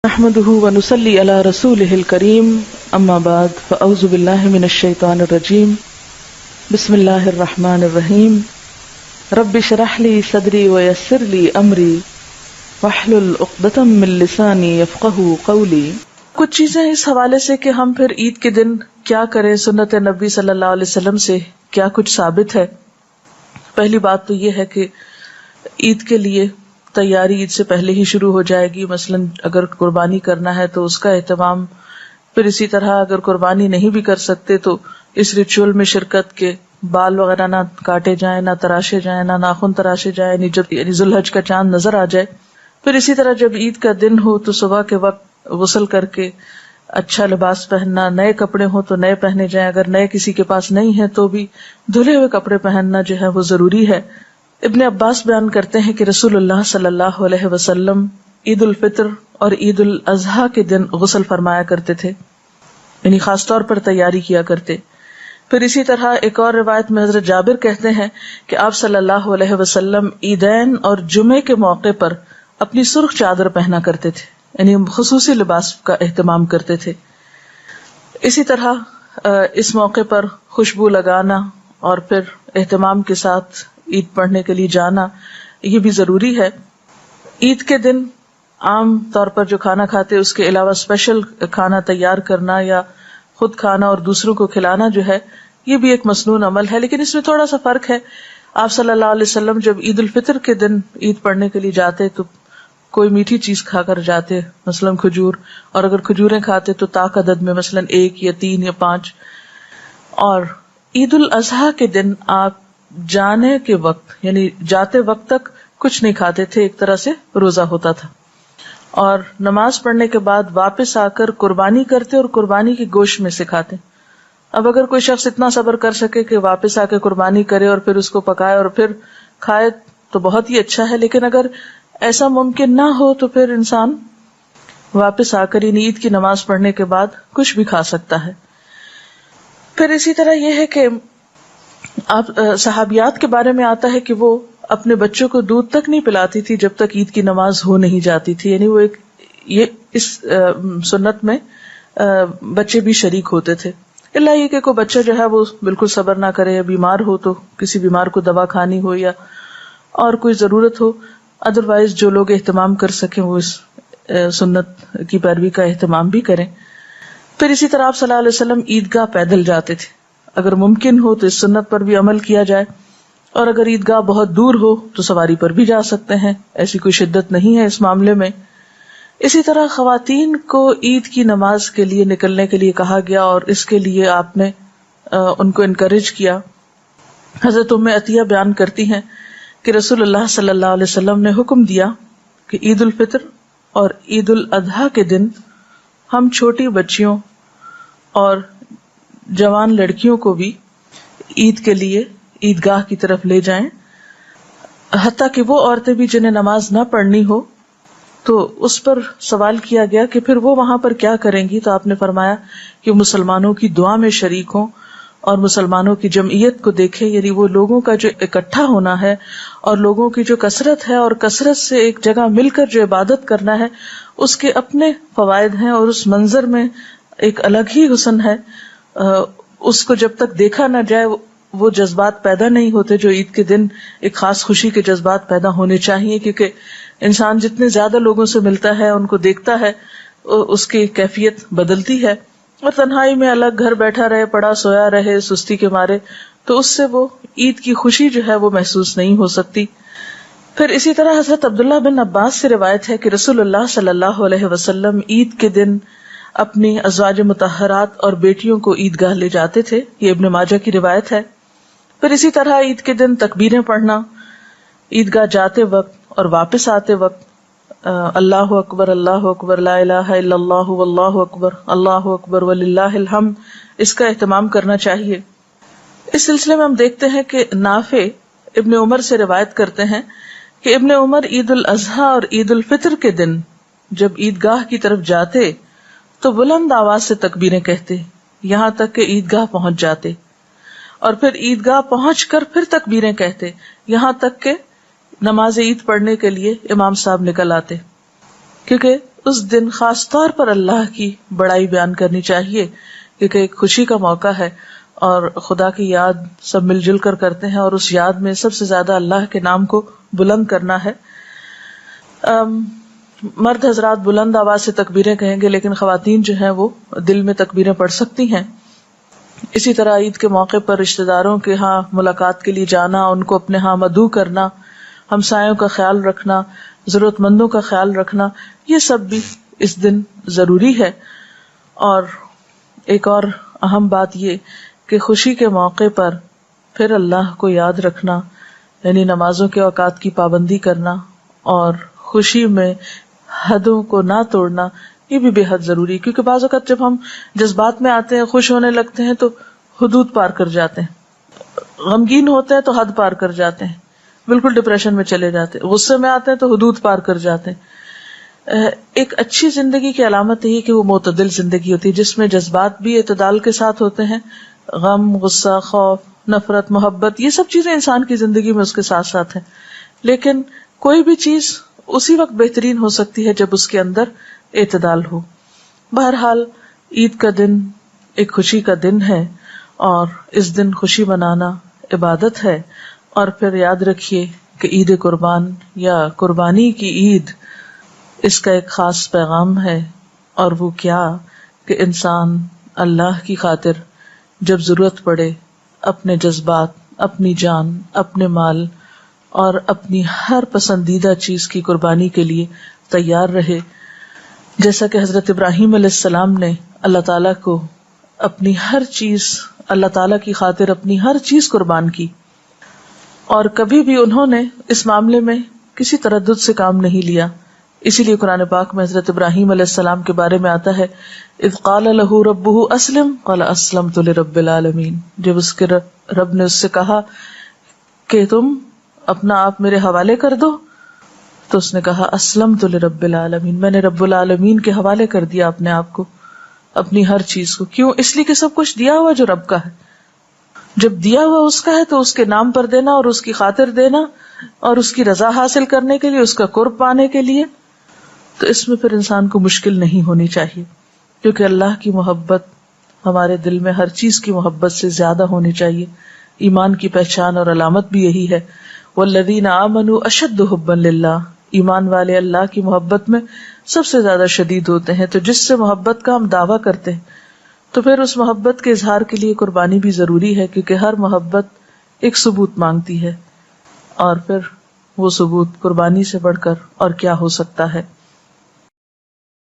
نحمده ونصلي على رسوله الكريم اما بعد فاعوذ بالله من الشيطان الرجيم بسم الله الرحمن الرحيم رب اشرح لي صدري ويسر لي امري واحلل عقدة من لساني يفقهوا قولي۔ کچھ چیزیں اس حوالے سے کہ ہم پھر عید کے دن کیا کریں، سنت نبی صلی اللہ علیہ وسلم سے کیا کچھ ثابت ہے۔ پہلی بات تو یہ ہے کہ عید کے لیے تیاری عید سے پہلے ہی شروع ہو جائے گی۔ مثلا اگر قربانی کرنا ہے تو اس کا اہتمام، پھر اسی طرح اگر قربانی نہیں بھی کر سکتے تو اس ریچول میں شرکت کے بال وغیرہ نہ کاٹے جائیں، نہ تراشے جائیں، نہ ناخن تراشے جائیں، جب ذوالحج کا چاند نظر آ جائے۔ پھر اسی طرح جب عید کا دن ہو تو صبح کے وقت غسل کر کے اچھا لباس پہننا، نئے کپڑے ہوں تو نئے پہنے جائیں، اگر نئے کسی کے پاس نہیں ہیں تو بھی دھلے ہوئے کپڑے پہننا جو ہے وہ ضروری ہے۔ ابن عباس بیان کرتے ہیں کہ رسول اللہ صلی اللہ علیہ وسلم عید الفطر اور عید الاضحیٰ کے دن غسل فرمایا کرتے تھے، یعنی خاص طور پر تیاری کیا کرتے۔ پھر اسی طرح ایک اور روایت میں حضرت جابر کہتے ہیں کہ آپ صلی اللہ علیہ وسلم عیدین اور جمعے کے موقع پر اپنی سرخ چادر پہنا کرتے تھے، یعنی خصوصی لباس کا اہتمام کرتے تھے۔ اسی طرح اس موقع پر خوشبو لگانا اور پھر اہتمام کے ساتھ عید پڑھنے کے لیے جانا یہ بھی ضروری ہے۔ عید کے دن عام طور پر جو کھانا کھاتے اس کے علاوہ اسپیشل کھانا تیار کرنا یا خود کھانا اور دوسروں کو کھلانا جو ہے یہ بھی ایک مسنون عمل ہے، لیکن اس میں تھوڑا سا فرق ہے۔ آپ صلی اللہ علیہ وسلم جب عید الفطر کے دن عید پڑھنے کے لیے جاتے تو کوئی میٹھی چیز کھا کر جاتے، مثلا کھجور، اور اگر کھجوریں کھاتے تو طاق عدد میں مثلا 1 یا 3 یا 5۔ اور عید الاضحیٰ کے دن آپ جانے کے وقت یعنی جاتے وقت تک کچھ نہیں کھاتے تھے، ایک طرح سے روزہ ہوتا تھا، اور نماز پڑھنے کے بعد واپس آ کر قربانی کرتے اور قربانی کی گوشت میں سے کھاتے۔ اب اگر کوئی شخص اتنا صبر کر سکے کہ واپس آ کے قربانی کرے اور پھر اس کو پکائے اور پھر کھائے تو بہت ہی اچھا ہے، لیکن اگر ایسا ممکن نہ ہو تو پھر انسان واپس آ کر عید کی نماز پڑھنے کے بعد کچھ بھی کھا سکتا ہے۔ پھر اسی طرح یہ ہے کہ آپ صحابیات کے بارے میں آتا ہے کہ وہ اپنے بچوں کو دودھ تک نہیں پلاتی تھی جب تک عید کی نماز ہو نہیں جاتی تھی، یعنی وہ یہ اس سنت میں بچے بھی شریک ہوتے تھے، اللہ یہ کہ کوئی بچہ جو ہے وہ بالکل صبر نہ کرے یا بیمار ہو تو کسی بیمار کو دوا کھانی ہو یا اور کوئی ضرورت ہو، ادروائز جو لوگ اہتمام کر سکیں وہ اس سنت کی پیروی کا اہتمام بھی کریں۔ پھر اسی طرح آپ صلی اللہ علیہ وسلم عیدگاہ پیدل جاتے تھے، اگر ممکن ہو تو اس سنت پر بھی عمل کیا جائے، اور اگر عیدگاہ بہت دور ہو تو سواری پر بھی جا سکتے ہیں، ایسی کوئی شدت نہیں ہے اس معاملے میں۔ اسی طرح خواتین کو عید کی نماز کے لیے نکلنے کے لیے کہا گیا اور اس کے لیے آپ نے ان کو انکریج کیا۔ حضرت ام عطیہ بیان کرتی ہیں کہ رسول اللہ صلی اللہ علیہ وسلم نے حکم دیا کہ عید الفطر اور عید الاضحیٰ کے دن ہم چھوٹی بچیوں اور جوان لڑکیوں کو بھی عید کے لیے عیدگاہ کی طرف لے جائیں، حتیٰ کہ وہ عورتیں بھی جنہیں نماز نہ پڑھنی ہو۔ تو اس پر سوال کیا گیا کہ پھر وہ وہاں پر کیا کریں گی، تو آپ نے فرمایا کہ مسلمانوں کی دعا میں شریک ہوں اور مسلمانوں کی جمعیت کو دیکھیں، یعنی وہ لوگوں کا جو اکٹھا ہونا ہے اور لوگوں کی جو کثرت ہے اور کثرت سے ایک جگہ مل کر جو عبادت کرنا ہے اس کے اپنے فوائد ہیں، اور اس منظر میں ایک الگ ہی حسن ہے۔ اس کو جب تک دیکھا نہ جائے وہ جذبات پیدا نہیں ہوتے جو عید کے دن ایک خاص خوشی کے جذبات پیدا ہونے چاہیے، کیونکہ انسان جتنے زیادہ لوگوں سے ملتا ہے، ان کو دیکھتا ہے، اس کی کیفیت بدلتی ہے، اور تنہائی میں الگ گھر بیٹھا رہے، پڑا سویا رہے سستی کے مارے تو اس سے وہ عید کی خوشی جو ہے وہ محسوس نہیں ہو سکتی۔ پھر اسی طرح حضرت عبداللہ بن عباس سے روایت ہے کہ رسول اللہ صلی اللہ علیہ وسلم عید کے دن اپنی ازواج مطہرات اور بیٹیوں کو عیدگاہ لے جاتے تھے، یہ ابن ماجہ کی روایت ہے۔ پھر اسی طرح عید کے دن تکبیریں پڑھنا، عیدگاہ جاتے وقت اور واپس آتے وقت اللہ اکبر اللہ اکبر لا الہ الا اللہ واللہ اکبر اللہ اکبر وللہ الحمد، اس کا اہتمام کرنا چاہیے۔ اس سلسلے میں ہم دیکھتے ہیں کہ نافع ابن عمر سے روایت کرتے ہیں کہ ابن عمر عید الاضحیٰ اور عید الفطر کے دن جب عیدگاہ کی طرف جاتے تو بلند آواز سے تکبیریں کہتے یہاں تک کہ عیدگاہ پہنچ جاتے، اور پھر عیدگاہ پہنچ کر پھر تکبیریں کہتے یہاں تک کہ نماز عید پڑھنے کے لیے امام صاحب نکل آتے، کیونکہ اس دن خاص طور پر اللہ کی بڑائی بیان کرنی چاہیے، کیونکہ ایک خوشی کا موقع ہے اور خدا کی یاد سب مل جل کر کرتے ہیں، اور اس یاد میں سب سے زیادہ اللہ کے نام کو بلند کرنا ہے۔ مرد حضرات بلند آواز سے تکبیریں کہیں گے، لیکن خواتین جو ہیں وہ دل میں تکبیریں پڑھ سکتی ہیں۔ اسی طرح عید کے موقع پر رشتہ داروں کے ہاں ملاقات کے لیے جانا، ان کو اپنے ہاں مدعو کرنا، ہمسایوں کا خیال رکھنا، ضرورت مندوں کا خیال رکھنا، یہ سب بھی اس دن ضروری ہے۔ اور ایک اور اہم بات یہ کہ خوشی کے موقع پر پھر اللہ کو یاد رکھنا، یعنی نمازوں کے اوقات کی پابندی کرنا اور خوشی میں حدوں کو نہ توڑنا، یہ بھی بے حد ضروری ہے، کیونکہ بعض اوقات جب ہم جذبات میں آتے ہیں، خوش ہونے لگتے ہیں تو حدود پار کر جاتے ہیں، غمگین ہوتے ہیں تو حد پار کر جاتے ہیں، بالکل ڈپریشن میں چلے جاتے ہیں، غصے میں آتے ہیں تو حدود پار کر جاتے ہیں۔ ایک اچھی زندگی کی علامت یہ کہ وہ معتدل زندگی ہوتی ہے، جس میں جذبات بھی اعتدال کے ساتھ ہوتے ہیں، غم، غصہ، خوف، نفرت، محبت، یہ سب چیزیں انسان کی زندگی میں اس کے ساتھ ساتھ ہیں، لیکن کوئی بھی چیز اسی وقت بہترین ہو سکتی ہے جب اس کے اندر اعتدال ہو۔ بہرحال عید کا دن ایک خوشی کا دن ہے، اور اس دن خوشی منانا عبادت ہے۔ اور پھر یاد رکھیے کہ عید قربان یا قربانی کی عید، اس کا ایک خاص پیغام ہے، اور وہ کیا کہ انسان اللہ کی خاطر جب ضرورت پڑے اپنے جذبات، اپنی جان، اپنے مال اور اپنی ہر پسندیدہ چیز کی قربانی کے لیے تیار رہے، جیسا کہ حضرت ابراہیم علیہ السلام نے اللہ تعالیٰ کو اپنی ہر چیز، اللہ تعالیٰ کی خاطر اپنی ہر چیز قربان کی، اور کبھی بھی انہوں نے اس معاملے میں کسی تردد سے کام نہیں لیا۔ اسی لیے قرآن پاک میں حضرت ابراہیم علیہ السلام کے بارے میں آتا ہے، اذ قال له ربه اسلم قال اسلمت لرب العالمین، جب اس کے رب نے اس سے کہا کہ تم اپنا آپ میرے حوالے کر دو، تو اس نے کہا اسلمت لرب العالمین، میں نے رب العالمین کے حوالے کر دیا اپنے آپ کو، اپنی ہر چیز کو۔ کیوں؟ اس لیے کہ سب کچھ دیا ہوا جو رب کا ہے، جب دیا ہوا اس کا ہے تو اس کے نام پر دینا اور اس کی خاطر دینا اور اس کی رضا حاصل کرنے کے لیے، اس کا قرب پانے کے لیے، تو اس میں پھر انسان کو مشکل نہیں ہونی چاہیے، کیونکہ اللہ کی محبت ہمارے دل میں ہر چیز کی محبت سے زیادہ ہونی چاہیے۔ ایمان کی پہچان اور علامت بھی یہی ہے، والذین آمنوا اشد حبا للہ، ایمان والے اللہ کی محبت میں سب سے زیادہ شدید ہوتے ہیں۔ تو جس سے محبت کا ہم دعویٰ کرتے ہیں تو پھر اس محبت کے اظہار کے لیے قربانی بھی ضروری ہے، کیونکہ ہر محبت ایک ثبوت مانگتی ہے، اور پھر وہ ثبوت قربانی سے بڑھ کر اور کیا ہو سکتا ہے۔